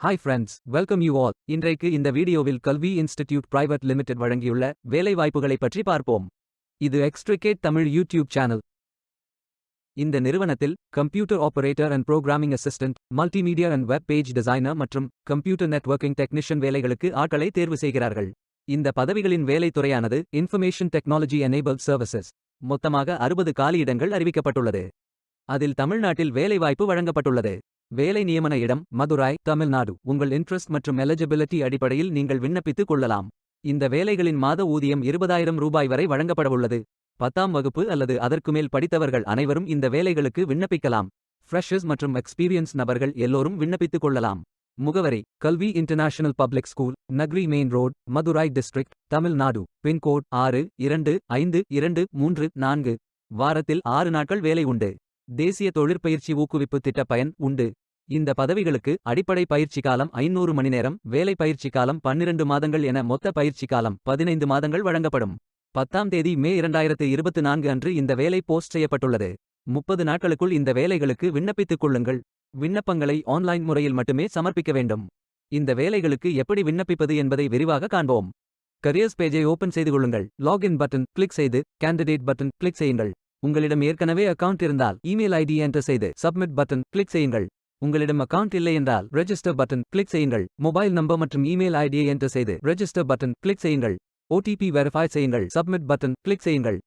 Hi friends, welcome you all. இன்றைக்கு இந்த வீடியோவில் கல்வி இன்ஸ்டிடியூட் பிரைவேட் லிமிடெட் வழங்கியுள்ள வேலைவாய்ப்புகளை பற்றி பார்ப்போம். இது எக்ஸ்ட்ரிகேட் தமிழ் யூடியூப் சேனல். இந்த நிறுவனத்தில் computer operator and programming assistant, multimedia and web page designer மற்றும் கம்ப்யூட்டர் நெட்வொர்க்கிங் டெக்னீஷியன் வேலைகளுக்கு ஆட்களை தேர்வு செய்கிறார்கள். இந்த பதவிகளின் வேலைத்துறையானது இன்ஃபர்மேஷன் டெக்னாலஜி எனேபிள்ட் சர்வீசஸ். மொத்தமாக 60 காலியிடங்கள் அறிவிக்கப்பட்டுள்ளது. அதில் தமிழ்நாட்டில் வேலைவாய்ப்பு வழங்கப்பட்டுள்ளது. வேலை நியமன இடம் மதுராய், தமிழ்நாடு. உங்கள் இன்ட்ரெஸ்ட் மற்றும் எலிஜிபிலிட்டி அடிப்படையில் நீங்கள் விண்ணப்பித்துக் கொள்ளலாம். இந்த வேலைகளின் மாத ஊதியம் 20,000 ரூபாய் வரை வழங்கப்படவுள்ளது. 10ஆம் வகுப்பு அல்லது அதற்கு மேல் படித்தவர்கள் அனைவரும் இந்த வேலைகளுக்கு விண்ணப்பிக்கலாம். ஃப்ரெஷர்ஸ் மற்றும் எக்ஸ்பீரியன்ஸ் நபர்கள் எல்லோரும் விண்ணப்பித்துக் கொள்ளலாம். முகவரி: Kalvi international public school, Nakri main road, Madurai district, Tamil Nadu. Pincode 622534. வாரத்தில் 6 நாட்கள் வேலை உண்டு. தேசிய தொழிற்பயிற்சி ஊக்குவிப்பு திட்ட பயன் உண்டு. இந்த பதவிகளுக்கு அடிப்படை பயிற்சி காலம் 500 மணி நேரம், வேலை பயிற்சி காலம் 12 மாதங்கள் என மொத்த பயிற்சி காலம் 15 மாதங்கள் வழங்கப்படும். 10ஆம் தேதி மே 2024 அன்று இந்த வேலை போஸ்ட் செய்யப்பட்டுள்ளது. 30 நாட்களுக்குள் இந்த வேலைகளுக்கு விண்ணப்பித்துக் கொள்ளுங்கள். விண்ணப்பங்களை ஆன்லைன் முறையில் மட்டுமே சமர்ப்பிக்க வேண்டும். இந்த வேலைகளுக்கு எப்படி விண்ணப்பிப்பது என்பதை விரிவாக காண்போம். கரியர்ஸ் பேஜை ஓபன் செய்து கொள்ளுங்கள். லாகின் பட்டன் கிளிக் செய்து கேண்டிடேட் பட்டன் கிளிக் செய்யுங்கள். உங்களிடம் ஏற்கனவே அக்கவுண்ட் இருந்தால் இமெயில் ஐடி என்டர் செய்து சப்மிட் பட்டன் கிளிக் செய்யுங்கள். உங்களிடம் அக்கவுண்ட் இல்லை என்றால் ரெஜிஸ்டர் பட்டன் கிளிக் செய்யுங்கள். மொபைல் நம்பர் மற்றும் இமெயில் ஐடியை என்டர் செய்து ரெஜிஸ்டர் பட்டன் கிளிக் செய்யுங்கள். ஓடிபி வெரிஃபை செய்யுங்கள். சப்மிட் பட்டன் கிளிக் செய்யுங்கள்.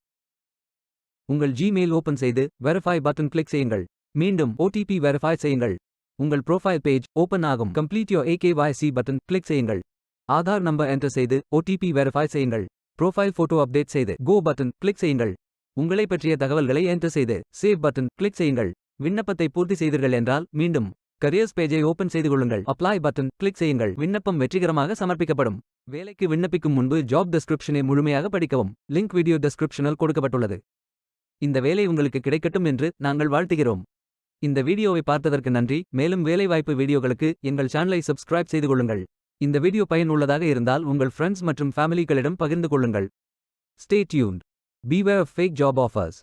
உங்கள் ஜிமெயில் ஓபன் செய்து வெரிஃபை பட்டன் கிளிக் செய்யுங்கள். மீண்டும் ஓடிபி வெரிஃபை செய்யுங்கள். உங்கள் ப்ரொஃபைல் பேஜ் ஓபன் ஆகும். Complete your AKYC button click செய்யுங்கள். ஆதார் நம்பர் என்டர் செய்து ஓடிபி வெரிஃபை செய்யுங்கள். ப்ரொஃபைல் போட்டோ அப்டேட் செய்து கோ பட்டன் கிளிக் செய்யுங்கள். உங்களை பற்றிய தகவல்களை என்டர் செய்து சேவ் பட்டன் கிளிக் செய்யுங்கள். விண்ணப்பத்தை பூர்த்தி செய்தீர்கள் என்றால் மீண்டும் கரியர்ஸ் பேஜை ஓபன் செய்து கொள்ளுங்கள். அப்ளை பட்டன் கிளிக் செய்யுங்கள். விண்ணப்பம் வெற்றிகரமாக சமர்ப்பிக்கப்படும். வேலைக்கு விண்ணப்பிக்கும் முன்பு ஜாப் டெஸ்கிரிப்ஷனை முழுமையாக படிக்கவும். லிங்க் வீடியோ டெஸ்கிரிப்ஷனில் கொடுக்கப்பட்டுள்ளது. இந்த வேலை உங்களுக்கு கிடைக்கட்டும் என்று நாங்கள் வாழ்த்துகிறோம். இந்த வீடியோவை பார்த்ததற்கு நன்றி. மேலும் வேலைவாய்ப்பு வீடியோகளுக்கு எங்கள் சேனலை சப்ஸ்கிரைப் செய்து கொள்ளுங்கள். இந்த வீடியோ பயனுள்ளதாக இருந்தால் உங்கள் ஃப்ரெண்ட்ஸ் மற்றும் ஃபேமிலிகளிடம் பகிர்ந்து கொள்ளுங்கள். Stay tuned. Beware of fake job offers.